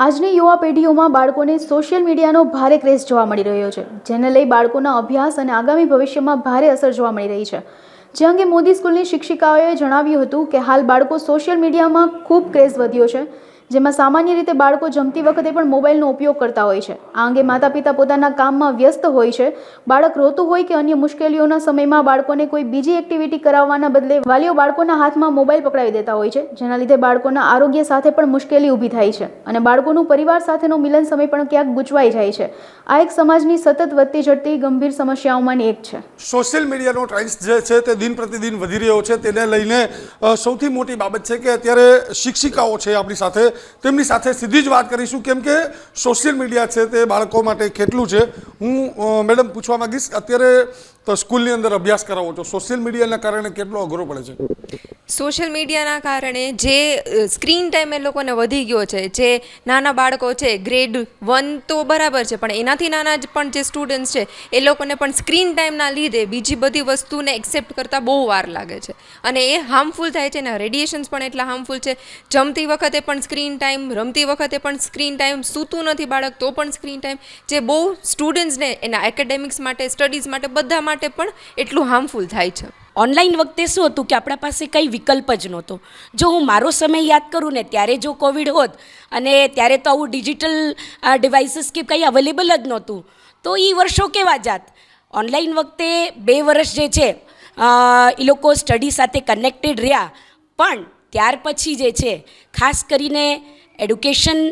આજની યુવા પેઢીઓમાં બાળકોને સોશિયલ મીડિયાનો ભારે ક્રેઝ જોવા મળી રહ્યો છે, જેને લઈ બાળકોના અભ્યાસ અને આગામી ભવિષ્યમાં ભારે અસર જોવા મળી રહી છે। જે અંગે મોદી સ્કૂલની શિક્ષિકાઓએ જણાવ્યું હતું કે હાલ બાળકો સોશિયલ મીડિયામાં ખૂબ ક્રેઝ વધ્યો છે, જેમાં સામાન્ય રીતે બાળકો જમતી વખતે પણ મોબાઈલનો ઉપયોગ કરતા હોય છે। આ અંગે માતા પિતા પોતાના કામમાં વ્યસ્ત હોય છે। બાળક રોતું હોય કે અન્ય મુશ્કેલીઓના સમયમાં બાળકોને કોઈ બીજી એક્ટિવિટી કરાવવાના બદલે વાલીઓ બાળકોના હાથમાં મોબાઈલ પકડાવી દેતા હોય છે, જેના લીધે બાળકોના આરોગ્ય સાથે પણ મુશ્કેલી ઊભી થાય છે અને બાળકોનું પરિવાર સાથેનો મિલન સમય પણ ક્યાંક ગૂંચવાઈ જાય છે। આ એક સમાજની સતત વધતી જતી ગંભીર સમસ્યાઓમાંની એક છે। સોશિયલ મીડિયાનો ટ્રેન્ડ જે છે તે દિન પ્રતિદિન વધી રહ્યો છે, તેને લઈને સૌથી મોટી બાબત છે કે અત્યારે શિક્ષિકાઓ છે આપણી સાથે, તેમની સાથે સીધી જ વાત કરીશું, કેમ કે સોશિયલ મીડિયા છે તે બાળકો માટે કેટલું છે। હું મેડમ પૂછવા માંગીશ, અત્યારે તો સ્કૂલની અંદર અભ્યાસ કરાવો છો, સોશિયલ મીડિયાના કારણે કેટલો અઘરો પડે છે? સોશિયલ મીડિયાના કારણે જે સ્ક્રીન ટાઈમ એ લોકોને વધી ગયો છે, જે નાના બાળકો છે, ગ્રેડ 1 તો બરાબર છે, પણ એનાથી નાના પણ જે સ્ટુડન્ટ્સ છે એ લોકોને પણ સ્ક્રીન ટાઈમના લીધે બીજી બધી વસ્તુને એક્સેપ્ટ કરતાં બહુ વાર લાગે છે અને એ હાર્મફુલ થાય છે ને રેડિયેશન્સ પણ એટલા હાર્મફુલ છે। જમતી વખતે પણ સ્ક્રીન ટાઈમ, રમતી વખતે પણ સ્ક્રીન ટાઈમ, સૂતું નથી બાળક તો પણ સ્ક્રીન ટાઈમ, જે બહુ સ્ટુડન્ટ્સને એના એકેડેમિક્સ માટે, સ્ટડીઝ માટે, બધા માટે પણ એટલું હાર્મફુલ થાય છે। ઓનલાઈન વખતે શું હતું કે આપણા પાસે કંઈ વિકલ્પ જ નહોતો। જો હું મારો સમય યાદ કરું ને, ત્યારે જો કોવિડ હોત અને ત્યારે તો આવું ડિજિટલ ડિવાઇસીસ કે કંઈ અવેલેબલ જ નહોતું, તો એ વર્ષો કેવા જાત। ઓનલાઈન વખતે 2 વર્ષ જે છે એ લોકો સ્ટડી સાથે કનેક્ટેડ રહ્યા, પણ ત્યાર પછી જે છે ખાસ કરીને એડ્યુકેશન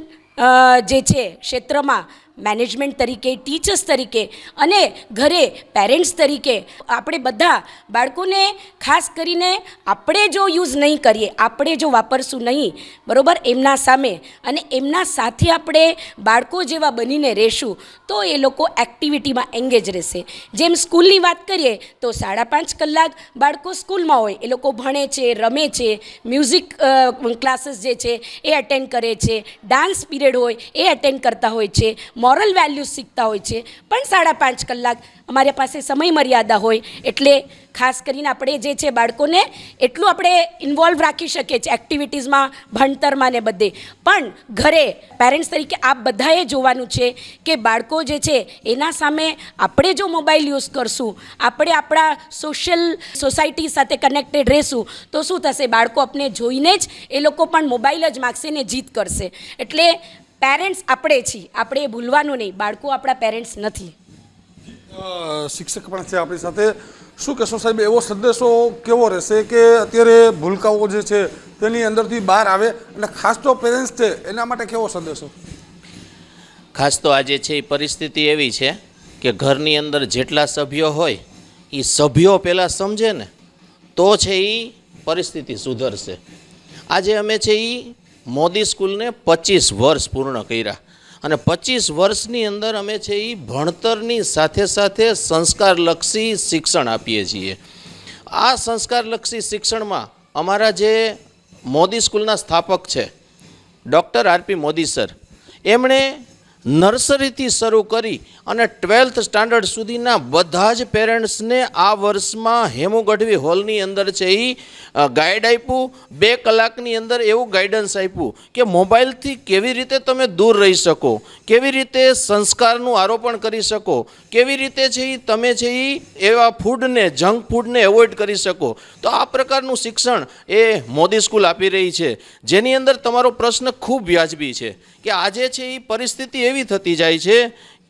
જે છે ક્ષેત્રમાં મેનેજમેન્ટ તરીકે, ટીચર્સ તરીકે અને ઘરે પેરેન્ટ્સ તરીકે આપણે બધા બાળકોને ખાસ કરીને આપણે જો યુઝ નહીં કરીએ, આપણે જો વાપરશું નહીં બરાબર એમના સામે અને એમના સાથે આપણે બાળકો જેવા બનીને રહેશું તો એ લોકો એક્ટિવિટીમાં એંગેજ રહેશે। જેમ સ્કૂલની વાત કરીએ તો 5.5 કલાક બાળકો સ્કૂલમાં હોય, એ લોકો ભણે છે, રમે છે, મ્યુઝિક ક્લાસીસ જે છે એ અટેન્ડ કરે છે, ડાન્સ પીરિયડ હોય એ અટેન્ડ કરતા હોય છે, મોરલ વેલ્યુઝ શીખતા હોય છે, પણ 5.5 કલાક અમારી પાસે સમય મર્યાદા હોય એટલે ખાસ કરીને આપણે જે છે બાળકોને એટલું આપણે ઇન્વોલ્વ રાખી શકીએ છીએ એક્ટિવિટીઝમાં, ભણતરમાં ને બધે, પણ ઘરે પેરેન્ટ્સ તરીકે આપ બધાએ જોવાનું છે કે બાળકો જે છે એના સામે આપણે જો મોબાઈલ યુઝ કરશું, આપણે આપણા સોસાયટી સાથે કનેક્ટેડ રહેશું તો શું થશે, બાળકો આપણે જોઈને જ એ લોકો પણ મોબાઈલ જ માગશે ને જીદ કરશે। એટલે પેરેન્ટ્સ આપણે છીએ, આપણે એ ભૂલવાનું નહીં, બાળકો આપણા પેરેન્ટ્સ નથી। શિક્ષક પણ છે આપણી સાથે, શું કહેશો સાહેબ, એવો સંદેશો કેવો રહેશે કે અત્યારે ભૂલકાઓ જે છે તેની અંદરથી બહાર આવે અને ખાસ તો પેરેન્ટ્સ છે એના માટે કેવો સંદેશો? ખાસ તો આજે છે એ પરિસ્થિતિ એવી છે કે ઘરની અંદર જેટલા સભ્યો હોય એ સભ્યો પહેલાં સમજે ને તો છે એ પરિસ્થિતિ સુધરશે। આજે અમે છે એ મોદી સ્કૂલને 25 વર્ષ પૂર્ણ કર્યા અને 25 વર્ષની અંદર અમે છે એ ભણતરની સાથે સાથે સંસ્કારલક્ષી શિક્ષણ આપીએ છીએ। આ સંસ્કારલક્ષી શિક્ષણમાં અમારા જે મોદી સ્કૂલના સ્થાપક છે ડૉક્ટર આરપી મોદી સર, એમણે નર્સરીથી શરૂ કરી અને 12th સ્ટાન્ડર્ડ સુધીના બધા જ પેરેન્ટ્સને આ વર્ષમાં હેમુ ગઢવી હોલની અંદર છે એ ગાઈડ આપ્યું, 2 કલાકની અંદર એવું ગાઈડન્સ આપ્યું કે મોબાઈલથી કેવી રીતે તમે દૂર રહી શકો, કેવી રીતે સંસ્કારનું આરોપણ કરી શકો, કેવી રીતે છે એ તમે છે એ એવા ફૂડને, જંક ફૂડને એવોઇડ કરી શકો। તો આ પ્રકારનું શિક્ષણ એ મોદી સ્કૂલ આપી રહી છે, જેની અંદર તમારો પ્રશ્ન ખૂબ વ્યાજબી છે કે આજે છે એ પરિસ્થિતિ એવી થતી જાય છે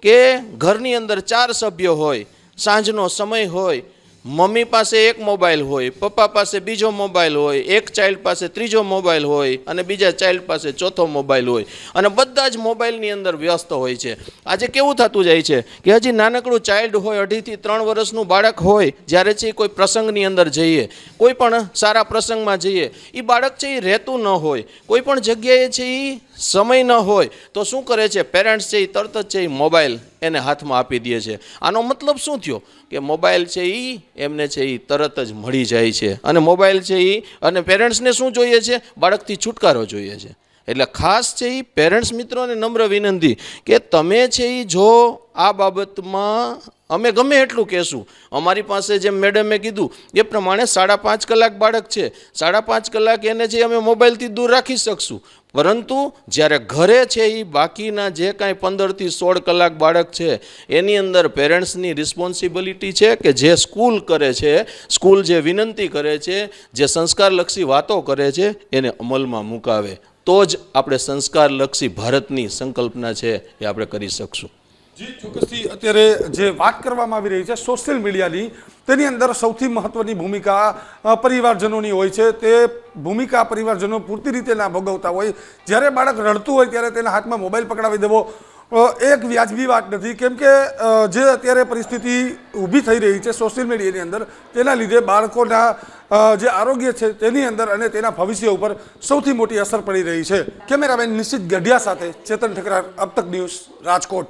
કે ઘરની અંદર 4 સભ્યો હોય, સાંજનો સમય હોય, મમ્મી પાસે એક મોબાઈલ હોય, પપ્પા પાસે બીજો મોબાઈલ હોય, એક ચાઇલ્ડ પાસે ત્રીજો મોબાઈલ હોય અને બીજા ચાઇલ્ડ પાસે ચોથો મોબાઈલ હોય અને બધા જ મોબાઈલની અંદર વ્યસ્ત હોય છે। આજે કેવું થતું જાય છે કે હજી નાનકડું ચાઇલ્ડ હોય, 2.5 થી 3 વર્ષનું બાળક હોય, જ્યારે છે કોઈ પ્રસંગની અંદર જઈએ, કોઈ પણ સારા પ્રસંગમાં જઈએ, એ બાળક છે એ રહેતું ન હોય, કોઈ પણ જગ્યાએ છે એ સમય ન હોય તો શું કરે છે, પેરેન્ટ્સ છે એ તરત જ છે એ મોબાઈલ એને હાથમાં આપી દે છે। આનો મતલબ શું થયો કે મોબાઈલ છે એ એમને છે એ તરત જ મળી જાય છે અને મોબાઈલ છે એ અને પેરેન્ટ્સને શું જોઈએ છે, બાળકથી છુટકારો જોઈએ છે। એટલે ખાસ છે એ પેરેન્ટ્સ મિત્રોને નમ્ર વિનંતી કે તમે છે એ જો આ બાબતમાં અમે ગમે એટલું કહેશું, અમારી પાસે જેમ મેડમે કીધું એ પ્રમાણે 5.5 કલાક બાળક છે, 5.5 કલાક એને જે અમે મોબાઈલથી દૂર રાખી શકશું, પરંતુ જ્યારે ઘરે છે એ બાકીના જે કાંઈ 15થી 16 કલાક બાળક છે એની અંદર પેરેન્ટ્સની રિસ્પોન્સિબિલિટી છે કે જે સ્કૂલ કરે છે, સ્કૂલ જે વિનંતી કરે છે, જે સંસ્કારલક્ષી વાતો કરે છે એને અમલમાં મુકાવે, તો જ આપણે સંસ્કારલક્ષી ભારતની સંકલ્પના છે એ આપણે કરી શકશું. જી ચોક્કસથી અત્યારે જે વાત કરવામાં આવી રહી છે સોશિયલ મીડિયાની, તેની અંદર સૌથી મહત્વની ભૂમિકા પરિવારજનોની હોય છે. તે ભૂમિકા પરિવારજનો પૂરતી રીતે ના ભોગવતા હોય. જ્યારે બાળક રડતું હોય ત્યારે તેના હાથમાં મોબાઈલ પકડાવી દેવો એક વ્યાજબી વાત નથી, કેમ કે જે અત્યારે પરિસ્થિતિ ઊભી થઈ રહી છે સોશિયલ મીડિયાની અંદર, તેના લીધે બાળકોના જે આરોગ્ય છે તેની અંદર અને તેના ભવિષ્ય ઉપર સૌથી મોટી અસર પડી રહી છે. કેમેરામેન નિશિત ગઢિયા સાથે ચેતન ઠકરાર, અબ તક ન્યૂઝ, રાજકોટ.